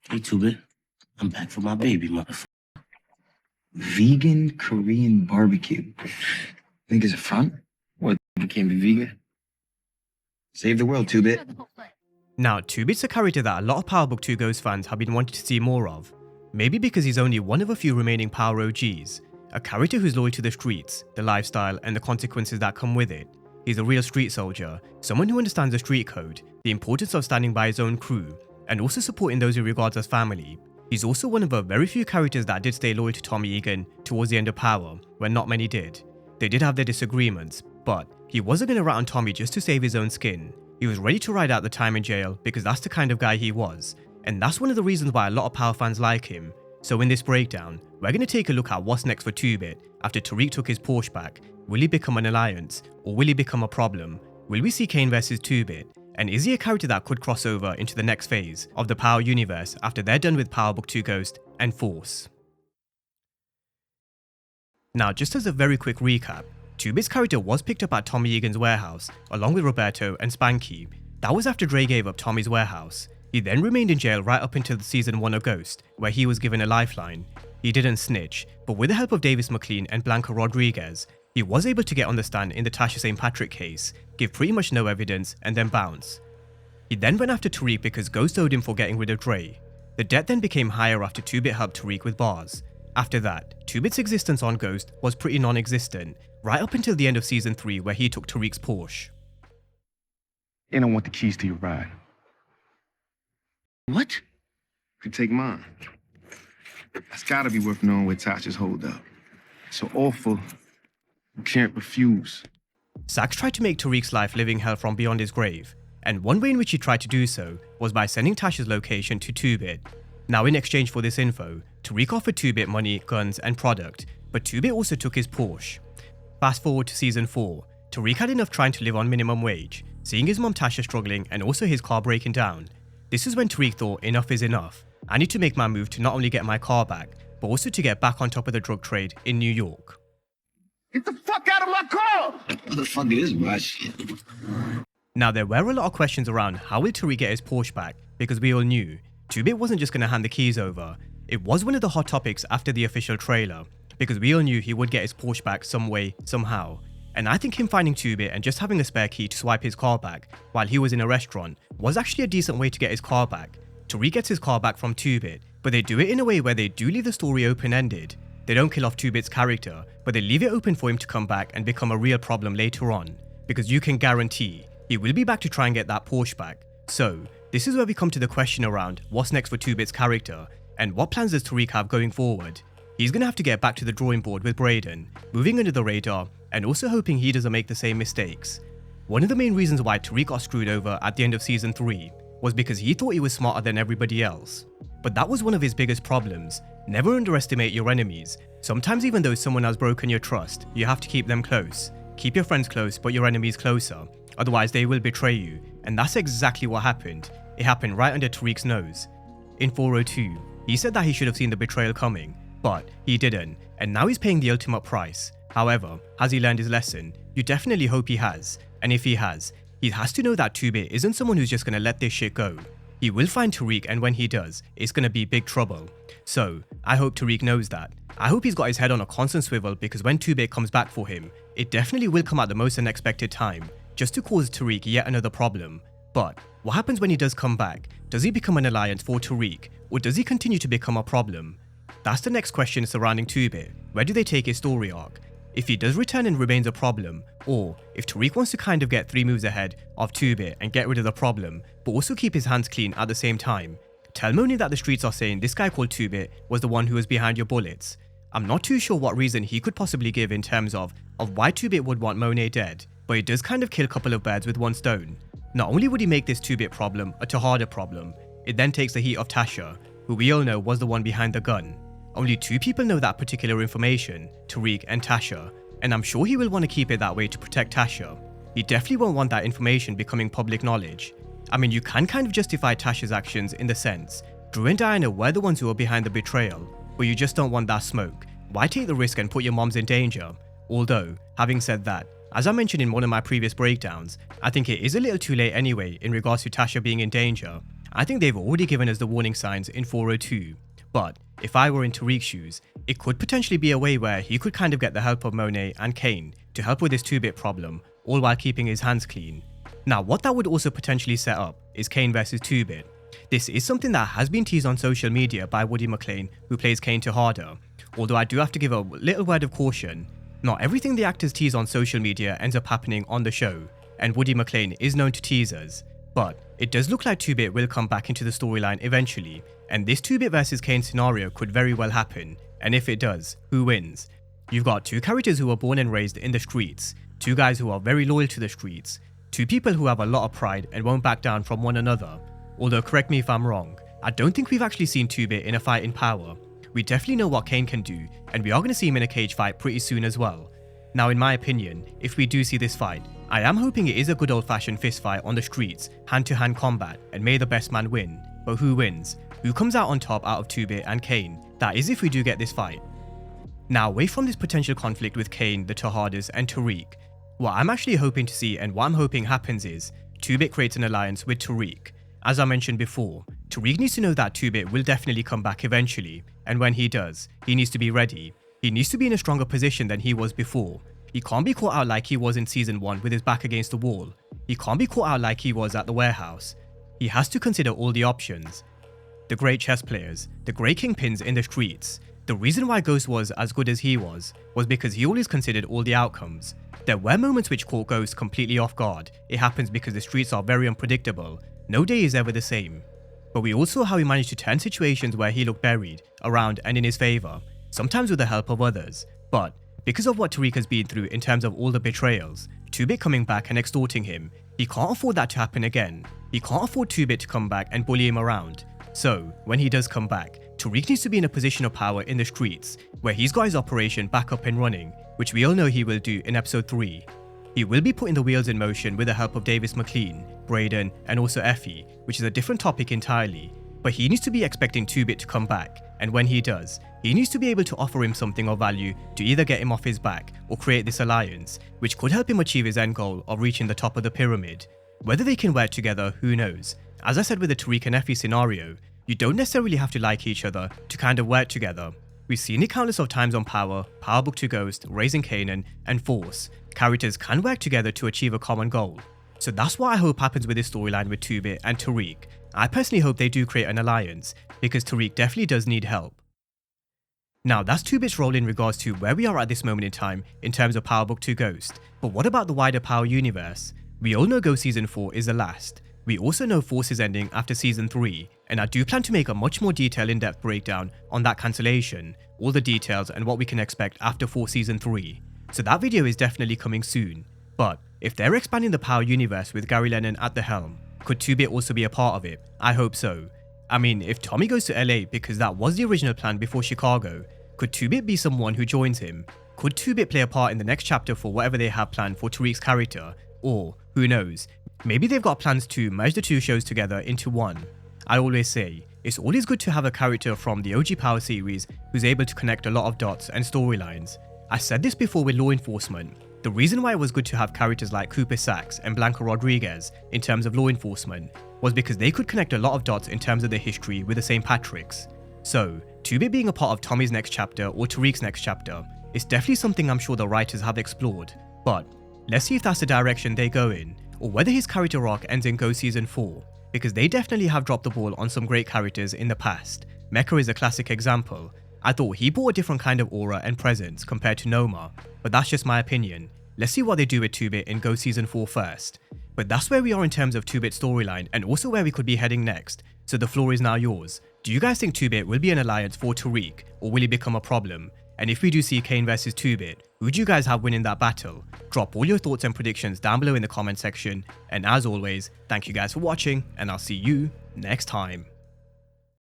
Hey, Tubit. I'm back for my baby, motherfucker. Vegan Korean barbecue. Think it's a front? What, you can't be vegan? Save the world, 2-Bit. Now, 2-Bit's a character that a lot of Power Book 2 Ghost fans have been wanting to see more of. Maybe because he's only one of a few remaining Power OGs. A character who's loyal to the streets, the lifestyle, and the consequences that come with it. He's a real street soldier, someone who understands the street code, the importance of standing by his own crew, and also supporting those he regards as family. He's also one of the very few characters that did stay loyal to Tommy Egan towards the end of Power, when not many did. They did have their disagreements, but he wasn't going to rat on Tommy just to save his own skin. He was ready to ride out the time in jail because that's the kind of guy he was, and that's one of the reasons why a lot of Power fans like him. So in this breakdown, we're going to take a look at what's next for 2-Bit after Tariq took his Porsche back. Will he become an alliance, or will he become a problem? Will we see Cane vs 2-Bit? And is he a character that could cross over into the next phase of the Power universe after they're done with Power Book 2 Ghost and Force? Now, just as a very quick recap, 2-Bit's character was picked up at Tommy Egan's warehouse, along with Roberto and Spanky. That was after Dre gave up Tommy's warehouse. He then remained in jail right up until season 1 of Ghost, where he was given a lifeline. He didn't snitch, but with the help of Davis McLean and Blanca Rodriguez, he was able to get on the stand in the Tariq St Patrick case, give pretty much no evidence, and then bounce. He then went after Tariq because Ghost owed him for getting rid of Dre. The debt then became higher after 2-Bit helped Tariq with bars. After that, 2-Bit's existence on Ghost was pretty non-existent, right up until the end of season 3 where he took Tariq's Porsche. And I want the keys to your ride. What? You can take mine. That's gotta be worth knowing where Tasha's hold up. So awful, you can't refuse. Sax tried to make Tariq's life living hell from beyond his grave, and one way in which he tried to do so was by sending Tasha's location to 2-Bit. Now in exchange for this info, Tariq offered 2-Bit money, guns, and product, but 2-Bit also took his Porsche. Fast forward to season 4, Tariq had enough trying to live on minimum wage, seeing his mom Tasha struggling and also his car breaking down. This is when Tariq thought enough is enough. I need to make my move to not only get my car back, but also to get back on top of the drug trade in New York. Get the fuck out of my car! What the fuck is my shit? Now there were a lot of questions around how will Tariq get his Porsche back, because we all knew 2-Bit wasn't just going to hand the keys over. It was one of the hot topics after the official trailer, because we all knew he would get his Porsche back some way, somehow. And I think him finding 2-Bit and just having a spare key to swipe his car back while he was in a restaurant was actually a decent way to get his car back. Tariq gets his car back from 2-Bit, but they do it in a way where they do leave the story open-ended. They don't kill off 2-Bit's character, but they leave it open for him to come back and become a real problem later on, because you can guarantee he will be back to try and get that Porsche back. So, this is where we come to the question around what's next for 2-Bit's character, and what plans does Tariq have going forward. He's gonna have to get back to the drawing board with Brayden, moving under the radar, and also hoping he doesn't make the same mistakes. One of the main reasons why Tariq got screwed over at the end of season 3 was because he thought he was smarter than everybody else. But that was one of his biggest problems. Never underestimate your enemies. Sometimes even though someone has broken your trust, you have to keep them close. Keep your friends close, but your enemies closer. Otherwise they will betray you. And that's exactly what happened. It happened right under Tariq's nose. In 402, he said that he should have seen the betrayal coming, but he didn't, and now he's paying the ultimate price. However, has he learned his lesson? You definitely hope he has, and if he has to know that 2-Bit isn't someone who's just gonna let this shit go. He will find Tariq, and when he does, it's gonna be big trouble. So, I hope Tariq knows that. I hope he's got his head on a constant swivel, because when 2-Bit comes back for him, it definitely will come at the most unexpected time, just to cause Tariq yet another problem. But, what happens when he does come back? Does he become an alliance for Tariq, or does he continue to become a problem? That's the next question surrounding 2-Bit. Where do they take his story arc? If he does return and remains a problem, or if Tariq wants to kind of get 3 moves ahead of 2-Bit and get rid of the problem, but also keep his hands clean at the same time. Tell Moni that the streets are saying this guy called 2-Bit was the one who was behind your bullets. I'm not too sure what reason he could possibly give in terms of why 2-Bit would want Monet dead, but it does kind of kill a couple of birds with one stone. Not only would he make this 2-Bit problem a Tejada problem, it then takes the heat of Tasha, who we all know was the one behind the gun. Only 2 people know that particular information, Tariq and Tasha, and I'm sure he will want to keep it that way to protect Tasha. He definitely won't want that information becoming public knowledge. I mean, you can kind of justify Tasha's actions in the sense, Drew and Diana were the ones who were behind the betrayal, but you just don't want that smoke. Why take the risk and put your moms in danger? Although, having said that, as I mentioned in one of my previous breakdowns, I think it is a little too late anyway in regards to Tasha being in danger. I think they've already given us the warning signs in 402, but if I were in Tariq's shoes, it could potentially be a way where he could kind of get the help of Monet and Cane to help with this 2-bit problem, all while keeping his hands clean. Now what that would also potentially set up is Cane versus 2-bit. This is something that has been teased on social media by Woody McLain, who plays Cane Tejada, although I do have to give a little word of caution. Not everything the actors tease on social media ends up happening on the show, and Woody McLain is known to tease us, but it does look like 2-bit will come back into the storyline eventually, and this 2-bit versus Cane scenario could very well happen, and if it does, who wins? You've got two characters who were born and raised in the streets, two guys who are very loyal to the streets, two people who have a lot of pride and won't back down from one another. Although correct me if I'm wrong, I don't think we've actually seen 2-bit in a fight in power. We definitely know what Cane can do, and we are going to see him in a cage fight pretty soon as well. Now in my opinion, if we do see this fight, I am hoping it is a good old-fashioned fist fight on the streets, hand-to-hand combat, and may the best man win. But who wins? Who comes out on top out of 2-bit and Cane? That is if we do get this fight. Now away from this potential conflict with Cane, the Tejadas, and Tariq, what I'm actually hoping to see and what I'm hoping happens is 2-bit creates an alliance with Tariq. As I mentioned before, Tariq needs to know that 2-bit will definitely come back eventually, and when he does, he needs to be ready. He needs to be in a stronger position than he was before. He can't be caught out like he was in season 1 with his back against the wall. He can't be caught out like he was at the warehouse. He has to consider all the options. The great chess players, the great kingpins in the streets. The reason why Ghost was as good as he was because he always considered all the outcomes. There were moments which caught Ghost completely off guard. It happens because the streets are very unpredictable. No day is ever the same. But we also saw how he managed to turn situations where he looked buried, around and in his favour, sometimes with the help of others. But because of what Tariq has been through in terms of all the betrayals, 2-bit coming back and extorting him, he can't afford that to happen again. He can't afford 2-bit to come back and bully him around. So, when he does come back, Tariq needs to be in a position of power in the streets, where he's got his operation back up and running, which we all know he will do in episode 3. He will be putting the wheels in motion with the help of Davis McLean, Braden, and also Effie, which is a different topic entirely, but he needs to be expecting 2-bit to come back, and when he does, he needs to be able to offer him something of value to either get him off his back or create this alliance, which could help him achieve his end goal of reaching the top of the pyramid. Whether they can work together, who knows? As I said with the Tariq and Effie scenario, you don't necessarily have to like each other to kind of work together. We've seen it countless of times on Power, Power Book 2 Ghost, Raising Kanan, and Force. Characters can work together to achieve a common goal. So that's what I hope happens with this storyline with 2-bit and Tariq. I personally hope they do create an alliance, because Tariq definitely does need help. Now that's 2-bit's role in regards to where we are at this moment in time in terms of Power Book 2 Ghost, but what about the wider Power universe? We all know Ghost Season 4 is the last. We also know Force is ending after Season 3, and I do plan to make a much more detailed in-depth breakdown on that cancellation, all the details and what we can expect after Force Season 3. So that video is definitely coming soon. But if they're expanding the Power universe with Gary Lennon at the helm, could 2-bit also be a part of it? I hope so. I mean, if Tommy goes to LA because that was the original plan before Chicago, could 2-bit be someone who joins him? Could 2-bit play a part in the next chapter for whatever they have planned for Tariq's character? Or, who knows, maybe they've got plans to merge the two shows together into one. I always say, it's always good to have a character from the OG Power series who's able to connect a lot of dots and storylines. I said this before with Law Enforcement. The reason why it was good to have characters like Cooper Saxe and Blanca Rodriguez in terms of Law Enforcement was because they could connect a lot of dots in terms of their history with the St. Patricks. So, 2-bit being a part of Tommy's next chapter or Tariq's next chapter is definitely something I'm sure the writers have explored, but let's see if that's the direction they go in, or whether his character arc ends in Ghost Season 4, because they definitely have dropped the ball on some great characters in the past. Mecha is a classic example. I thought he brought a different kind of aura and presence compared to Noma, but that's just my opinion. Let's see what they do with 2-bit in Ghost Season 4 first. But that's where we are in terms of 2-bit's storyline and also where we could be heading next, so the floor is now yours. Do you guys think 2-bit will be an alliance for Tariq, or will he become a problem? And if we do see Cane versus 2-bit, who do you guys have winning that battle? Drop all your thoughts and predictions down below in the comment section, and as always, thank you guys for watching, and I'll see you next time.